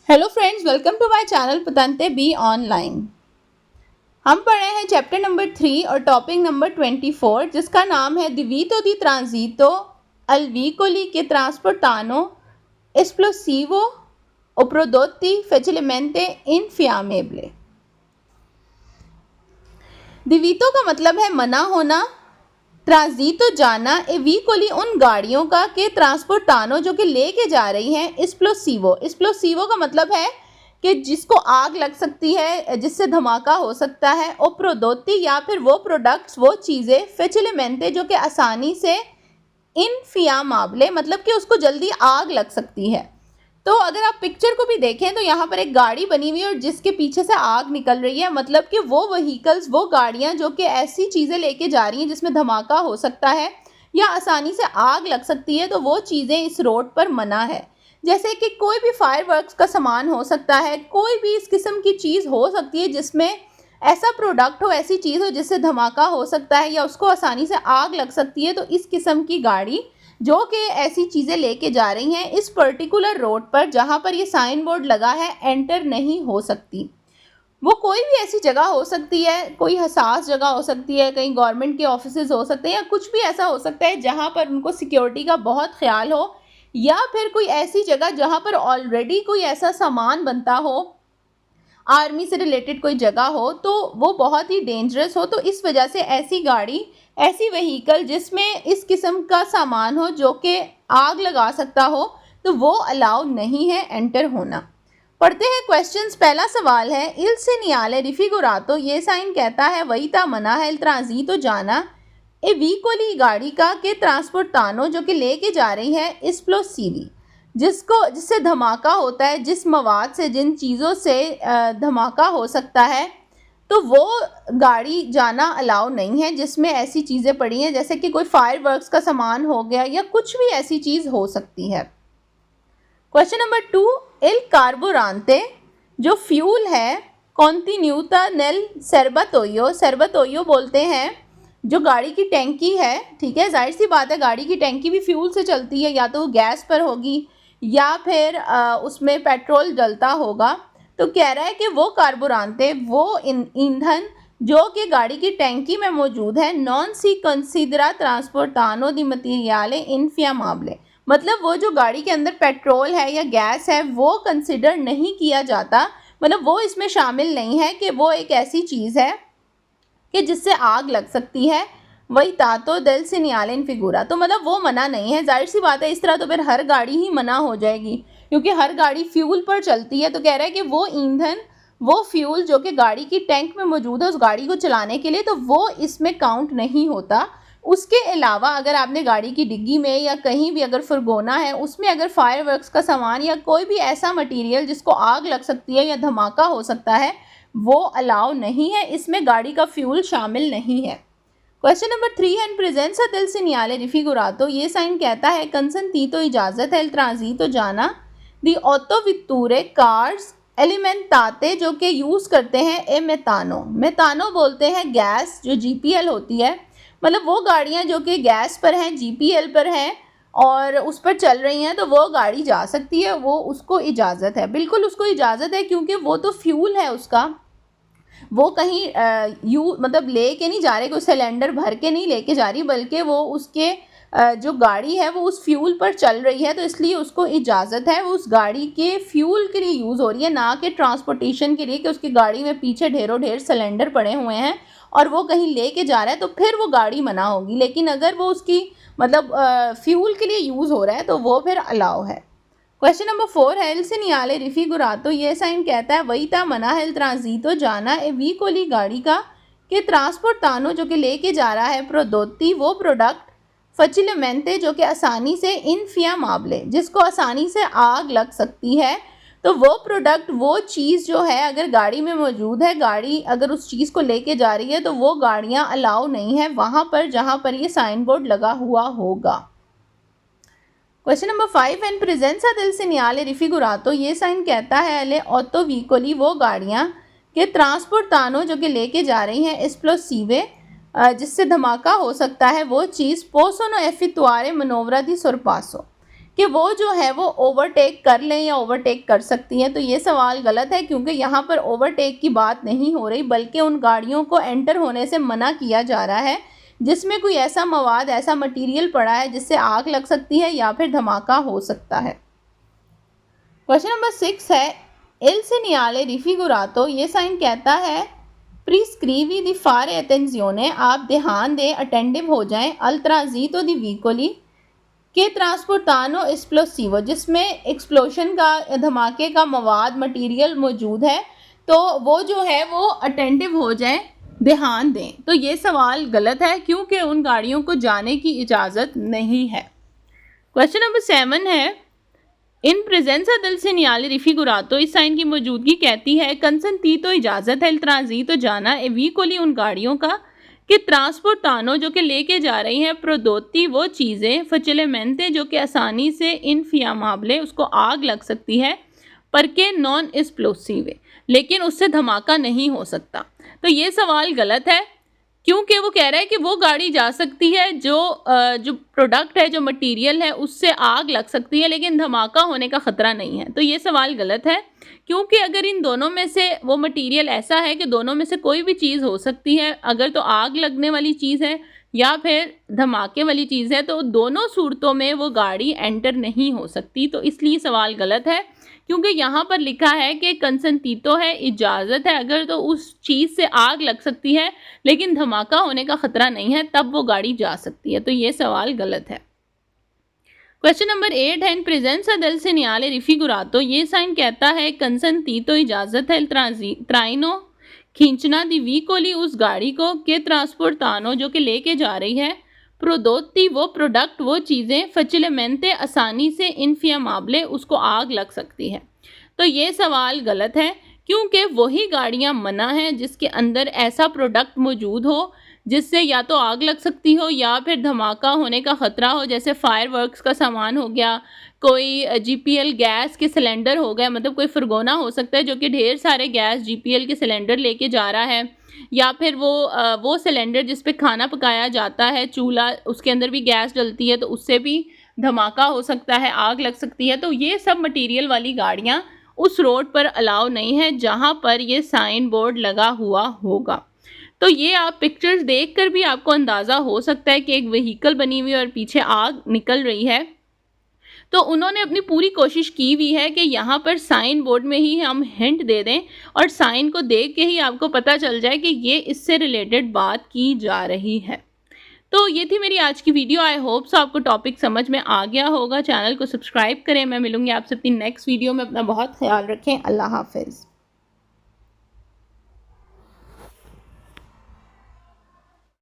Hello friends, welcome to my channel पतंते be online. हम पढ़े हैं चैप्टर नंबर 3 और टॉपिक नंबर 24 जिसका नाम है Divito di transito al vicoli che trasportano esplosivo o prodotti facilmente infiammabili। दिवीतो का मतलब है मना होना, ट्रांजीतो जाना, ए वीकोली उन गाड़ियों का के ट्रांसपोर्टानो जो कि लेके जा रही हैं एक्सप्लोसिवो का मतलब है कि जिसको आग लग सकती है, जिससे धमाका हो सकता है। ओ प्रोडोtti या फिर वो प्रोडक्ट्स, वो चीज़ें, फेचिलेमेंटे जो कि आसानी से, इनफियामाबले मतलब कि उसको जल्दी आग लग सकती है। तो अगर आप पिक्चर को भी देखें तो यहाँ पर एक गाड़ी बनी हुई है और जिसके पीछे से आग निकल रही है, मतलब कि वो व्हीकल्स, वो गाड़ियाँ जो कि ऐसी चीज़ें लेके जा रही हैं जिसमें धमाका हो सकता है या आसानी से आग लग सकती है, तो वो चीज़ें इस रोड पर मना है। जैसे कि कोई भी फायरवर्क्स का सामान हो सकता है, कोई भी इस किस्म की चीज़ हो सकती है जिसमें ऐसा प्रोडक्ट हो, ऐसी चीज़ हो जिससे धमाका हो सकता है या उसको आसानी से आग लग सकती है, तो इस किस्म की गाड़ी जो कि ऐसी चीज़ें लेके जा रही हैं इस पर्टिकुलर रोड पर जहाँ पर ये साइन बोर्ड लगा है, एंटर नहीं हो सकती। वो कोई भी ऐसी जगह हो सकती है, कोई हसास जगह हो सकती है, कहीं गवर्नमेंट के ऑफिसेज हो सकते हैं या कुछ भी ऐसा हो सकता है जहाँ पर उनको सिक्योरिटी का बहुत ख्याल हो, या फिर कोई ऐसी जगह जहाँ पर ऑलरेडी कोई ऐसा सामान बनता हो, आर्मी से रिलेटेड कोई जगह हो, तो वो बहुत ही डेंजरस हो। तो इस वजह से ऐसी गाड़ी, ऐसी व्हीकल जिसमें इस किस्म का सामान हो जो कि आग लगा सकता हो, तो वो अलाउ नहीं है एंटर होना। पढ़ते हैं क्वेश्चंस। पहला सवाल है इल सेनियाले रिफिगुरातो, ये साइन कहता है वही ता मना है इल ट्रांजीतो जाना ए वीकोली गाड़ी का के ट्रांसपोर्टानो जो कि लेके जा रही है एक्सप्लोसिवी, जिससे धमाका होता है, जिस मवाद से, जिन चीज़ों से धमाका हो सकता है, तो वो गाड़ी जाना अलाउ नहीं है जिसमें ऐसी चीज़ें पड़ी हैं, जैसे कि कोई फायरवर्क्स का सामान हो गया या कुछ भी ऐसी चीज़ हो सकती है। क्वेश्चन नंबर 2, एल कार्बोरांते जो फ्यूल है कॉन्टिन्यूता नेल सर्बतोयो, सर्बतोयो बोलते हैं जो गाड़ी की टैंकी है, ठीक है। जाहिर सी बात है गाड़ी की टैंकी भी फ्यूल से चलती है, या तो वो गैस पर होगी या फिर उसमें पेट्रोल डलता होगा। तो कह रहा है कि वो कार्बोरांते, वो ईंधन जो कि गाड़ी की टैंकी में मौजूद है, नॉन सी कंसीदरा ट्रांसपोर्टानो दी मटीरियाले इनफियामाबले, मतलब वो जो गाड़ी के अंदर पेट्रोल है या गैस है वो कंसिडर नहीं किया जाता, मतलब वो इसमें शामिल नहीं है कि वो एक ऐसी चीज़ है कि जिससे आग लग सकती है। वही तातो दिल से नियालिन फिगूरा, तो मतलब वो मना नहीं है। जाहिर सी बात है इस तरह तो फिर हर गाड़ी ही मना हो जाएगी क्योंकि हर गाड़ी फ्यूल पर चलती है। तो कह रहा है कि वो ईंधन, वो फ्यूल जो कि गाड़ी की टैंक में मौजूद है उस गाड़ी को चलाने के लिए, तो वो इसमें काउंट नहीं होता। उसके अलावा अगर आपने गाड़ी की डिग्गी में या कहीं भी अगर फुरगोना है उसमें अगर फायरवर्क्स का सामान या कोई भी ऐसा मटीरियल जिसको आग लग सकती है या धमाका हो सकता है, वो अलाउ नहीं है, इसमें गाड़ी का फ्यूल शामिल नहीं है। क्वेश्चन नंबर 3 है प्रेजेंसा दिल सिनियाले रिफिगुरातो, ये साइन कहता है कंसंटीतो इजाज़त है, ट्रांजीतो जाना, दी ऑटो वित्तूरे कार्स एलिमेंटाते जो कि यूज़ करते हैं ए मेतानो, मेतानो बोलते हैं गैस जो GPL होती है, मतलब वो गाड़ियाँ जो कि गैस पर हैं, GPL पर हैं और उस पर चल रही हैं, तो वो गाड़ी जा सकती है, वो उसको इजाज़त है, बिल्कुल उसको इजाज़त है क्योंकि वो तो फ्यूल है उसका, वो कहीं मतलब ले के नहीं जा रहे, कोई सिलेंडर भर के नहीं लेके जा रही, बल्कि वो उसके जो गाड़ी है वो उस फ्यूल पर चल रही है, तो इसलिए उसको इजाज़त है, वो उस गाड़ी के फ्यूल के लिए यूज़ हो रही है, ना कि ट्रांसपोर्टेशन के लिए कि उसकी गाड़ी में पीछे ढेरों ढेर सिलेंडर पड़े हुए हैं और वो कहीं लेके जा रहा है, तो फिर वो गाड़ी मना होगी। लेकिन अगर वो उसकी मतलब फ्यूल के लिए यूज़ हो रहा है तो वो फिर अलाउ है। क्वेश्चन नंबर 4 है इल सिनियाले रिफिगुरातो, ये साइन कहता है वही ता मना है इल ट्रांजीतो जाना ए वीकोली गाड़ी का कि ट्रांसपोर्टानो जो कि लेके जा रहा है प्रोडोtti वो प्रोडक्ट, फचिलेमेंटे जो कि आसानी से, इनफियामाबले जिसको आसानी से आग लग सकती है, तो वो प्रोडक्ट, वो चीज़ जो है अगर गाड़ी में मौजूद है, गाड़ी अगर उस चीज़ को लेके जा रही है, तो वो गाड़ियाँ अलाउ नहीं है वहाँ पर जहाँ पर ये साइन बोर्ड लगा हुआ होगा। क्वेश्चन नंबर 5 एन प्रेजेंसा दिल सिनियाले रिफिगुरातो, ये साइन कहता है अले ऑटो व्हीकोली वो गाड़ियाँ के ट्रांसपोर्टानो जो कि लेके जा रही हैं एक्सप्लोसिवे जिससे धमाका हो सकता है, वो चीज़ पोसोनो एफितुआरे मनोवरा दी सोरपासो, कि वो जो है वो ओवरटेक कर लें या ओवरटेक कर सकती हैं। तो ये सवाल गलत है, क्योंकि यहाँ पर ओवरटेक की बात नहीं हो रही, बल्कि उन गाड़ियों को एंटर होने से मना किया जा रहा है जिसमें कोई ऐसा मवाद, ऐसा मटेरियल पड़ा है जिससे आग लग सकती है या फिर धमाका हो सकता है। क्वेश्चन नंबर 6 है, इल सेनियाले रिफिगुरातो, ये साइन कहता है प्रिस्क्रीवी दी फारे अटेंजियोने, आप ध्यान दें, अटेंटिव हो जाएं, अल ट्रांजिटो दी वीकोली के ट्रांसपोर्टानो एक्सप्लोसिवो, जिसमें एक्सप्लोशन का, धमाके का मवाद, मटेरियल मौजूद है, तो वो जो है वो अटेंटिव हो जाएं, ध्यान दें। तो ये सवाल गलत है, क्योंकि उन गाड़ियों को जाने की इजाज़त नहीं है। क्वेश्चन नंबर 7 है, इन प्रेजेंसा दिल सेनियाले रिफिगुरातो, इस साइन की मौजूदगी कहती है कंसंटीतो, इजाज़त है, ट्रांजीतो जाना, ए वीकोली, उन गाड़ियों का, कि ट्रांसपोर्टानो, जो कि लेके जा रही हैं, प्रोदोती, वो चीज़ें, फचिलेमेंटे, जो कि आसानी से, इनफियामाबले, उसको आग लग सकती है, पर के नॉन एक्सप्लोसिव, लेकिन उससे धमाका नहीं हो सकता। तो ये सवाल गलत है, क्योंकि वो कह रहा है कि वो गाड़ी जा सकती है जो प्रोडक्ट है, जो मटेरियल है, उससे आग लग सकती है, लेकिन धमाका होने का ख़तरा नहीं है। तो ये सवाल गलत है, क्योंकि अगर इन दोनों में से वो मटेरियल ऐसा है कि दोनों में से कोई भी चीज़ हो सकती है, अगर तो आग लगने वाली चीज़ है या फिर धमाके वाली चीज़ है, तो दोनों सूरतों में वो गाड़ी एंटर नहीं हो सकती। तो इसलिए सवाल गलत है, क्योंकि यहाँ पर लिखा है कि कंसंटीतो है, इजाज़त है, अगर तो उस चीज़ से आग लग सकती है लेकिन धमाका होने का ख़तरा नहीं है, तब वो गाड़ी जा सकती है। तो ये सवाल गलत है। क्वेश्चन नंबर 8 है, इन प्रेजेंसा दिल सेनियाले रिफिगुरातो, ये साइन कहता है कंसंटीतो, इजाज़त है, ट्राइनो, खींचना, दी वीकोली, उस गाड़ी को, के ट्रांसपोर्टानो, जो कि लेके जा रही है, प्रोदोती, वो प्रोडक्ट, वो चीज़ें, फचिलेमेंटे, आसानी से, इनफियामाबले, उसको आग लग सकती है। तो ये सवाल गलत है, क्योंकि वही गाड़ियाँ मना हैं जिसके अंदर ऐसा प्रोडक्ट मौजूद हो जिससे या तो आग लग सकती हो या फिर धमाका होने का ख़तरा हो, जैसे फायरवर्क्स का सामान हो गया, कोई GPL गैस के सिलेंडर हो गया, मतलब कोई फरगोना हो सकता है जो कि ढेर सारे गैस GPL के सिलेंडर लेके जा रहा है, या फिर वो सिलेंडर जिस पे खाना पकाया जाता है, चूल्हा, उसके अंदर भी गैस डलती है, तो उससे भी धमाका हो सकता है, आग लग सकती है। तो ये सब मटेरियल वाली गाड़ियाँ उस रोड पर अलाउ नहीं है जहाँ पर ये साइन बोर्ड लगा हुआ होगा। तो ये आप पिक्चर्स देखकर भी आपको अंदाज़ा हो सकता है कि एक व्हीकल बनी हुई है और पीछे आग निकल रही है। तो उन्होंने अपनी पूरी कोशिश की हुई है कि यहाँ पर साइन बोर्ड में ही हम हिंट दे दें और साइन को देख के ही आपको पता चल जाए कि ये इससे रिलेटेड बात की जा रही है। तो ये थी मेरी आज की वीडियो। आई होप सो आपको टॉपिक समझ में आ गया होगा। चैनल को सब्सक्राइब करें। मैं मिलूंगी आपसे अपनी नेक्स्ट वीडियो में। अपना बहुत ख्याल रखें। अल्लाह हाफिज़।